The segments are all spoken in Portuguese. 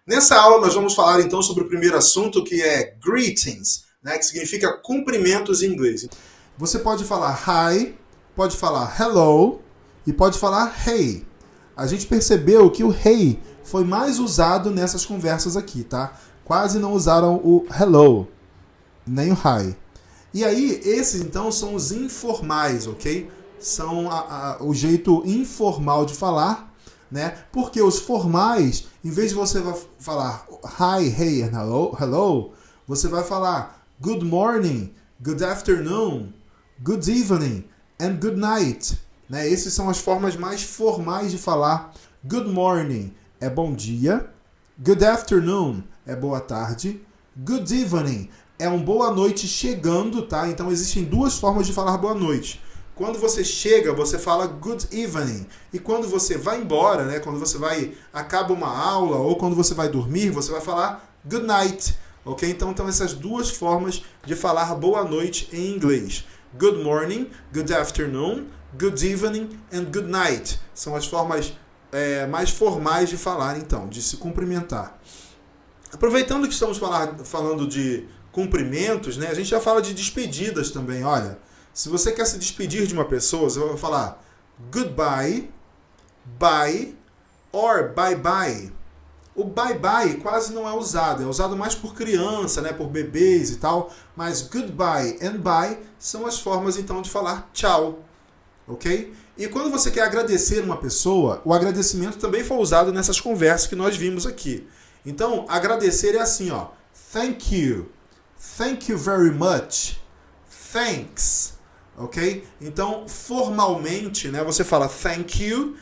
Nessa aula nós vamos falar então sobre o primeiro assunto, que é greetings, né, que significa cumprimentos em inglês. Você pode falar hi, pode falar hello e pode falar hey. A gente percebeu que o hey foi mais usado nessas conversas aqui, tá? Quase não usaram o hello, nem o hi. E aí, esses então são os informais, ok? São o jeito informal de falar, né? Porque os formais, em vez de você falar hi, hey and hello, você vai falar good morning, good afternoon, good evening and good night, né? Essas são as formas mais formais de falar. Good morning é bom dia, good afternoon é boa tarde, good evening é um boa noite chegando, tá? Então existem duas formas de falar boa noite. Quando você chega, você fala good evening. E quando você vai embora, né, quando você acaba uma aula ou quando você vai dormir, você vai falar good night. Ok? Então essas duas formas de falar boa noite em inglês. Good morning, good afternoon, good evening and good night. São as formas mais formais de falar, então, de se cumprimentar. Aproveitando que estamos falando de cumprimentos, né, a gente já fala de despedidas também. Olha, se você quer se despedir de uma pessoa, você vai falar goodbye, bye or bye-bye. O bye-bye quase não é usado mais por criança, né, por bebês e tal, mas goodbye and bye são as formas então de falar tchau, ok? E quando você quer agradecer uma pessoa, o agradecimento também foi usado nessas conversas que nós vimos aqui. Então, agradecer é assim, ó, thank you very much, thanks. Ok? Então, formalmente, né, você fala thank you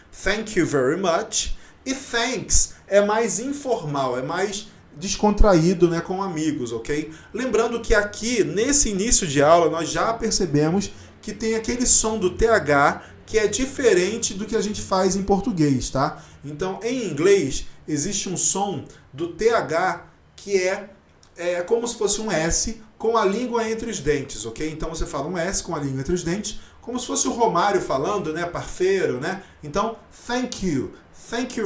very much, e thanks é mais informal, é mais descontraído, né, com amigos, ok? Lembrando que aqui, nesse início de aula, nós já percebemos que tem aquele som do TH que é diferente do que a gente faz em português, tá? Então, em inglês, existe um som do TH que é como se fosse um S com a língua entre os dentes, ok? Então você fala um S com a língua entre os dentes, como se fosse o Romário falando, né? Parceiro, né? Então, thank you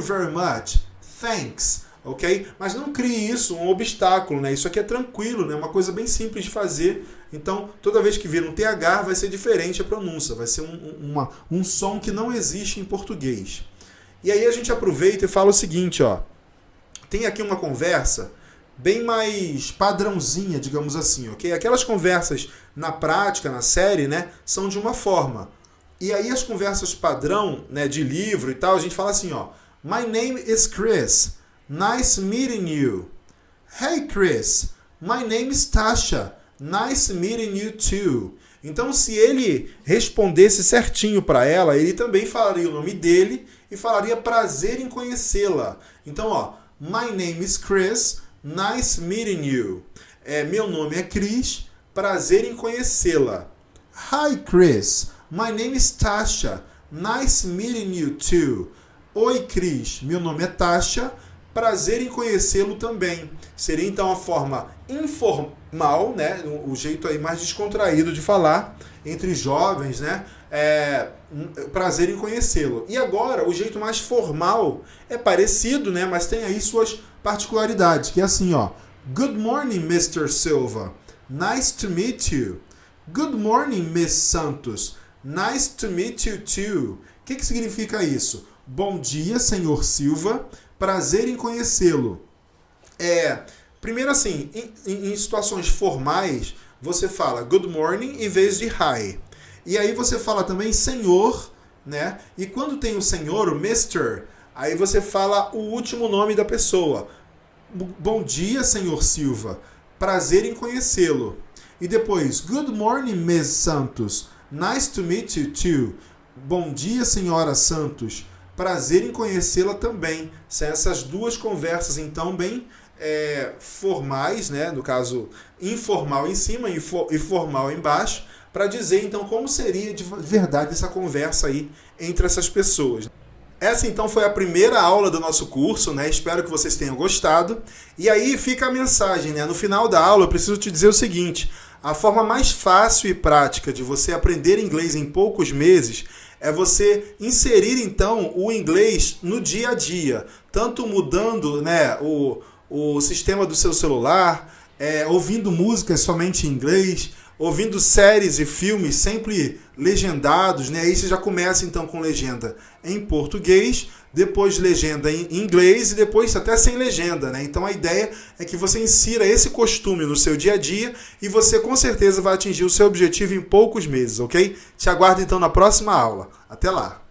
very much, thanks, ok? Mas não crie isso um obstáculo, né? Isso aqui é tranquilo, né? Uma coisa bem simples de fazer. Então, toda vez que vir um TH, vai ser diferente a pronúncia, vai ser um som que não existe em português. E aí a gente aproveita e fala o seguinte, ó. Tem aqui uma conversa bem mais padrãozinha, digamos assim, ok? Aquelas conversas na prática, na série, né, são de uma forma. E aí as conversas padrão, né, de livro e tal, a gente fala assim, ó. My name is Chris. Nice meeting you. Hey Chris, my name is Tasha. Nice meeting you too. Então, se ele respondesse certinho para ela, ele também falaria o nome dele e falaria prazer em conhecê-la. Então, ó, my name is Chris. Nice meeting you. Meu nome é Chris. Prazer em conhecê-la. Hi, Chris. My name is Tasha. Nice meeting you too. Oi, Chris. Meu nome é Tasha. Prazer em conhecê-lo também. Seria então a forma informal, né? O jeito aí mais descontraído de falar entre jovens, né? Prazer em conhecê-lo. E agora, o jeito mais formal é parecido, né? Mas tem aí suas particularidades, que é assim, ó. Good morning, Mr. Silva. Nice to meet you. Good morning, Miss Santos. Nice to meet you too. O que significa isso? Bom dia, senhor Silva. Prazer em conhecê-lo. Primeiro assim, em situações formais, você fala good morning em vez de hi. E aí você fala também senhor, né? E quando tem o senhor, o Mr., aí você fala o último nome da pessoa. Bom dia, senhor Silva. Prazer em conhecê-lo. E depois, good morning, Miss Santos. Nice to meet you too. Bom dia, senhora Santos. Prazer em conhecê-la também. São essas duas conversas, então, bem formais, né? No caso, informal em cima e formal embaixo, para dizer, então, como seria de verdade essa conversa aí entre essas pessoas. Essa, então, foi a primeira aula do nosso curso, né? Espero que vocês tenham gostado. E aí fica a mensagem, né? No final da aula, eu preciso te dizer o seguinte. A forma mais fácil e prática de você aprender inglês em poucos meses é você inserir então o inglês no dia a dia, tanto mudando, né, o sistema do seu celular, ouvindo músicas somente em inglês, ouvindo séries e filmes sempre legendados, né? Aí você já começa então com legenda em português, depois legenda em inglês e depois até sem legenda, né? Então a ideia é que você insira esse costume no seu dia a dia e você com certeza vai atingir o seu objetivo em poucos meses, ok? Te aguardo então na próxima aula. Até lá!